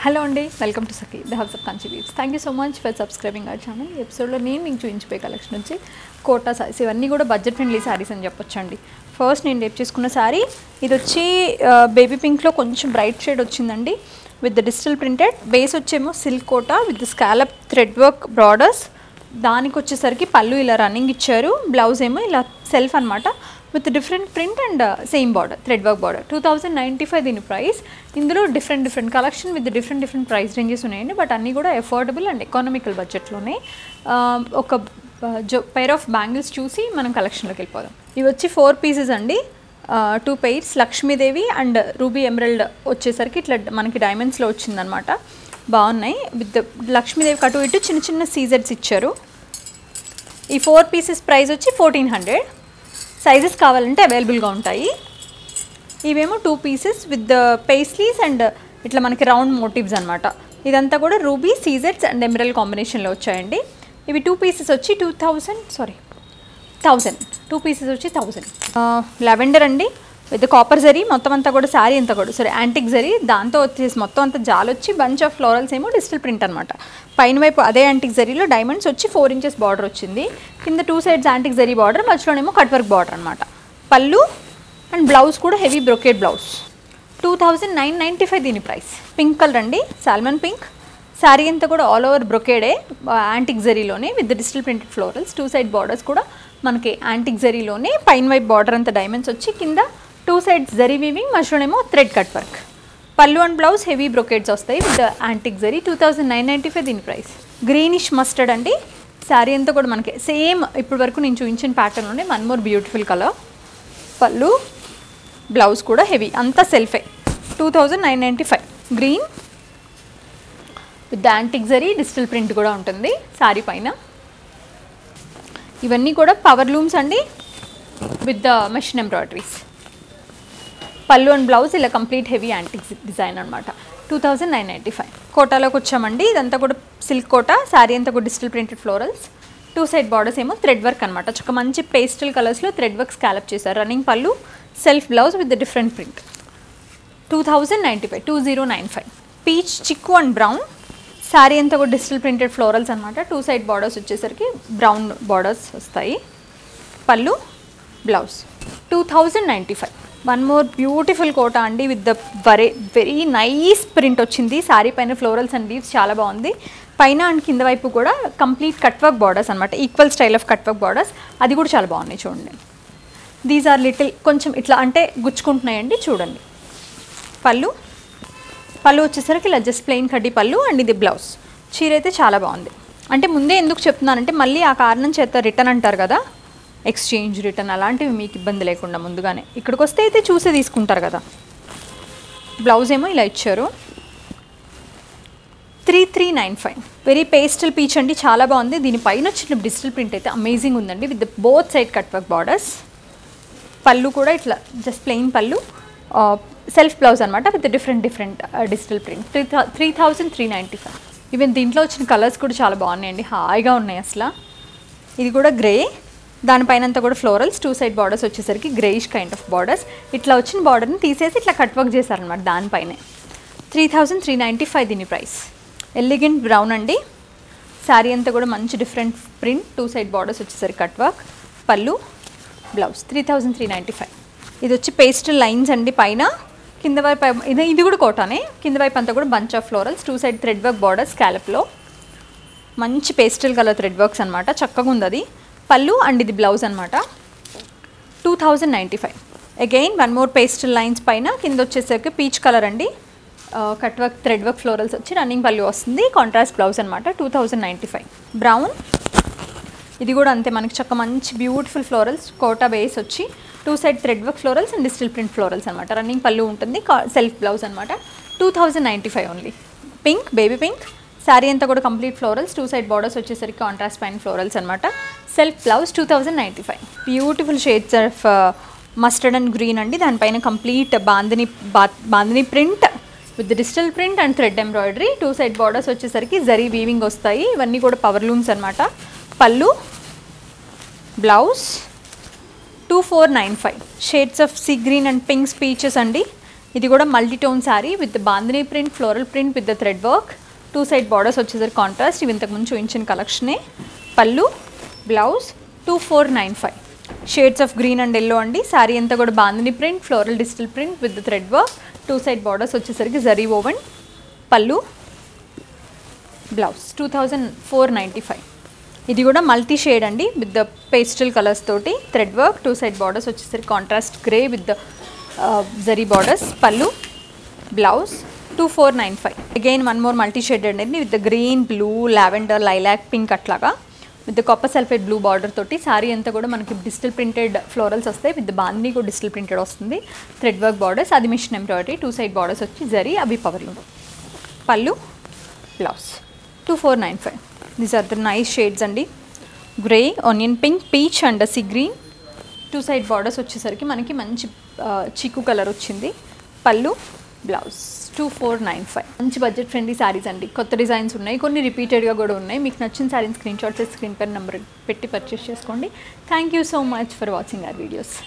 Hello అండి, welcome to Sakhi the house of Kanchi weaves. Thank you so much for subscribing our channel. ఈ ఎపిసోడ్లో నేను మీకు చూపించిపోయే కలెక్షన్ వచ్చి కోటా సారీస్. ఇవన్నీ కూడా బడ్జెట్ ఫ్రెండ్లీ సారీస్ అని చెప్పొచ్చండి. ఫస్ట్ నేను రేపు చేసుకున్న సారీ ఇది వచ్చి బేబీ పింక్లో కొంచెం బ్రైట్ షేడ్ వచ్చిందండి విత్ డిజిటల్ ప్రింటెడ్. బేస్ వచ్చేమో silk Kota with scallop thread work borders. దానికి వచ్చేసరికి పళ్ళు ఇలా రన్నింగ్ ఇచ్చారు, బ్లౌజ్ ఏమో ఇలా సెల్ఫ్ అనమాట with different print and same border, thread work border. 2095 దీని ప్రైస్. ఇందులో different collection with different price ranges ఉన్నాయండి, బట్ అన్నీ కూడా ఎఫోర్డబుల్ అండ్ ఎకానమికల్ బడ్జెట్లోనే. ఒక పెయిర్ ఆఫ్ బ్యాంగిల్స్ చూసి మనం కలెక్షన్లోకి వెళ్ళిపోదాం. ఇవి వచ్చి 4 పీసెస్ అండి, 2 pairs. Lakshmidevi and ruby emerald వచ్చేసరికి ఇట్లా మనకి డైమండ్స్లో వచ్చిందనమాట. బాగున్నాయి. విత్ లక్ష్మీదేవి అటు ఇటు చిన్న చిన్న సీజెడ్స్ ఇచ్చారు. ఈ 4 పీసెస్ ప్రైస్ వచ్చి 1400. సైజెస్ కావాలంటే అవైలబుల్గా ఉంటాయి. ఇవేమో 2 పీసెస్ విత్ పేస్లీస్ అండ్ ఇట్లా మనకి రౌండ్ మోటివ్స్ అనమాట. ఇదంతా కూడా రూబీ, సీజెడ్స్ అండ్ ఎమరల్డ్ కాంబినేషన్లో వచ్చాయండి. ఇవి 2 పీసెస్ వచ్చి 1000. 2 పీసెస్ వచ్చి 1000. లెవెండర్ అండి విత్ కాపర్ జరీ. మొత్తం అంతా కూడా శారీ అంతా కూడా యాంటిక్ జరీ, దాంతో వచ్చేసి మొత్తం అంతా జాలొచ్చి బంచ్ ఆఫ్ ఫ్లోరల్స్ ఏమో డిజిటల్ ప్రింట్ అనమాట. పైన వైపు అదే యాంటిక్ జరీలో డైమండ్స్ వచ్చి 4 ఇంచెస్ బార్డర్ వచ్చింది. కింద 2 సైడ్స్ యాంటిక్ జరీ బార్డర్, మధ్యలోనేమో కట్ వర్క్ బార్డర్ అనమాట. పళ్ళు అండ్ బ్లౌజ్ కూడా హెవీ బ్రొకేడ్ బ్లౌజ్. 2995 దీని ప్రైస్. పింక్ కలర్ అండి, సాల్మన్ పింక్. శారీ అంతా కూడా ఆల్ ఓవర్ బ్రొకేడే, యాంటిక్ జరీలోనే with digital printed florals. 2 side borders కూడా మనకి యాంటిక్ జరీలోనే, పైన వైపు బార్డర్ అంతా డైమండ్స్ వచ్చి కింద 2 సైడ్స్ జరీ వీవింగ్, మధ్యలోనేమో థ్రెడ్ కట్ వర్క్. పళ్ళు అండ్ బ్లౌజ్ హెవీ బ్రొకేడ్స్ వస్తాయి విత్ యాంటిక్ జరీ. 2995 దీని ప్రైస్. గ్రీనిష్ మస్టర్డ్ అండి. శారీ అంతా కూడా మనకి సేమ్ ఇప్పటి వరకు నేను చూపించిన ప్యాటర్న్లోనే వన్ మోర్ బ్యూటిఫుల్ కలర్. పళ్ళు బ్లౌజ్ కూడా హెవీ, అంతా సెల్ఫే. 2995. Green with antique zari, digital print కూడా ఉంటుంది శారీ పైన. ఇవన్నీ కూడా పవర్ లూమ్స్ అండి విత్ ద మెషిన్ ఎంబ్రాయిడరీస్. పళ్ళు అండ్ బ్లౌజ్ ఇలా కంప్లీట్ హెవీ యాంటిక్ డిజైన్ అనమాట. 2995. కోటాలోకి వచ్చామండి. ఇదంతా కూడా సిల్క్ కోటా. శారీ అంతా కూడా digital printed florals. 2 side borders ఏమో థ్రెడ్ వర్క్ అనమాట. చక్క మంచి పేస్టల్ కలర్స్లో థ్రెడ్ వర్క్ స్కాలప్ చేశారు. రన్నింగ్ పళ్ళు, self blouse with different print. 2095. 2095. Peach, చిక్కు అండ్ బ్రౌన్. శారీ అంతా కూడా డిజిటల్ ప్రింటెడ్ ఫ్లోరల్స్ అనమాట. 2 సైడ్ బార్డర్స్ వచ్చేసరికి బ్రౌన్ బార్డర్స్ వస్తాయి. పళ్ళు blouse. 2095. One more beautiful Kota అండి with the very nice print వచ్చింది. శారీ పైన ఫ్లోరల్స్ అండ్ లీవ్స్ చాలా బాగుంది. పైన అండ్ కింద వైపు కూడా కంప్లీట్ కట్ వర్క్ బార్డర్స్ అనమాట. Equal style of cut work borders. అది కూడా చాలా బాగున్నాయి చూడండి. దీస్ ఆర్ లిటిల్ కొంచెం ఇట్లా అంటే గుచ్చుకుంటున్నాయండి చూడండి. పళ్ళు వచ్చేసరికి ఇలా జస్ట్ ప్లెయిన్ కడ్డీ పళ్ళు అండ్ ఇది బ్లౌజ్. చీర అయితే చాలా బాగుంది. అంటే ముందే ఎందుకు చెప్తున్నానంటే మళ్ళీ ఆ కారణం చేత రిటర్న్ అంటారు కదా, ఎక్స్చేంజ్ రిటర్న్ అలాంటివి మీకు ఇబ్బంది లేకుండా ముందుగానే ఇక్కడికి వస్తే అయితే చూసే తీసుకుంటారు కదా. బ్లౌజ్ ఏమో ఇలా ఇచ్చారు. 3395. వెరీ పేస్టల్ పీచ్ అండి, చాలా బాగుంది. దీనిపైన వచ్చిన డిజిటల్ ప్రింట్ అయితే అమేజింగ్ ఉందండి with both side cut work borders. పళ్ళు కూడా ఇట్లా జస్ట్ ప్లెయిన్ పళ్ళు, సెల్ఫ్ బ్లౌజ్ అనమాట with different digital print. 3395. Even దీంట్లో వచ్చిన కలర్స్ కూడా చాలా బాగున్నాయండి, హాయిగా ఉన్నాయి అసలు. ఇది కూడా గ్రే, దానిపైన అంతా కూడా ఫ్లోరల్స్. 2 సైడ్ బార్డర్స్ వచ్చేసరికి గ్రేయిష్ కైండ్ ఆఫ్ బార్డర్స్. ఇట్లా వచ్చిన బార్డర్ని తీసేసి ఇట్లా కట్ వర్క్ చేశారనమాట దానిపైనే. 3395 దీని ప్రైస్. ఎలిగెంట్ బ్రౌన్ అండి. శారీ అంతా కూడా మంచి డిఫరెంట్ ప్రింట్. 2 సైడ్ బార్డర్స్ వచ్చేసరికి కట్ వర్క్. పళ్ళు బ్లౌజ్. 3395. ఇది వచ్చి పేస్టల్ లైన్స్ అండి పైన. కింద వైపు ఇది కూడా కోటానే. కింద వైపు అంతా కూడా bunch of florals. 2 side thread work border స్కాలప్లో. మంచి పేస్టల్ కలర్ థ్రెడ్ వర్క్స్ అనమాట, చక్కగా ఉంది అది. పళ్ళు అండ్ ఇది బ్లౌజ్ అనమాట. 2095. Again one more pastel lines పైన. కింద వచ్చేసరికి పీచ్ కలర్ అండి, cut work thread work florals వచ్చి రన్నింగ్ పళ్ళు వస్తుంది. కాంట్రాస్ట్ బ్లౌజ్ అనమాట. 2095. బ్రౌన్. ఇది కూడా అంతే మనకి చక్క మంచి బ్యూటిఫుల్ ఫ్లోరల్స్. కోటా బేస్ వచ్చి 2 side thread work florals and digital print florals అనమాట. రన్నింగ్ పళ్ళు ఉంటుంది, సెల్ఫ్ బ్లౌజ్ అనమాట. 2095 only. Pink, baby pink. Sari అంతా కూడా కంప్లీట్ ఫ్లోరల్స్. 2 సైడ్ బార్డర్స్ వచ్చేసరికి కాంట్రాస్ట్ పైన ఫ్లోరల్స్ అనమాట. Self blouse. 2095. Beautiful shades of mustard and green అండి. దానిపైన complete bandhani print with digital print and thread embroidery. 2 side borders వచ్చేసరికి జరీ వీవింగ్ వస్తాయి. ఇవన్నీ కూడా పవర్ లూమ్స్ అనమాట. పళ్ళు blouse. 2495. Shades of sea green and pinks peaches అండి. ఇది కూడా multi tone sari with bandhani print, floral print with the thread work. 2 side borders వచ్చేసరికి కాంట్రాస్ట్. ఇవి ఇంతకుముందు చూపించిన కలెక్షనే. పళ్ళు, blouse 2495. Shades of green and yellow అండి. శారీ అంతా కూడా bandhani print, floral digital print with the thread work. 2 side borders వచ్చేసరికి జరీ ఓవెన్. పళ్ళు, బ్లౌజ్ 2495. ఇది కూడా మల్టీ షేడ్ అండి విత్ ద పేస్టల్ కలర్స్ తోటి థ్రెడ్ వర్క్. 2 సైడ్ బార్డర్స్ వచ్చేసరికి contrast grey with the zari borders. పళ్ళు, blouse 2495. Again one more multi shade అండి with the green, blue, lavender, lilac, pink అట్లాగా with the copper sulphate blue border తోటి. శారీ అంతా కూడా మనకి digital printed florals వస్తాయి. With bandhani కూడా డిజిటల్ ప్రింటెడ్ వస్తుంది. థ్రెడ్ వర్క్ బార్డర్స్, అది మిషన్ ఎంబ్రాయిడరీ. 2 సైడ్ బార్డర్స్ వచ్చి జరీ, అవి పవర్లు. పళ్ళు, blouse 2495. These are the nice shades అండి. Grey, onion pink, peach and sea green. 2 side borders వచ్చేసరికి మనకి మంచి చీకు కలర్ వచ్చింది. పళ్ళు, బ్లౌజ్ 2495. మంచి బడ్జెట్ ఫ్రెండ్లీ శారీస్ అండి. కొత్త డిజైన్స్ ఉన్నాయి, కొన్ని రిపీటెడ్గా కూడా ఉన్నాయి. మీకు నచ్చిన శారీని స్క్రీన్ షాట్ చేసి స్క్రీన్ పైన నెంబర్ పెట్టి పర్చేస్ చేసుకోండి. Thank you so much for watching our videos.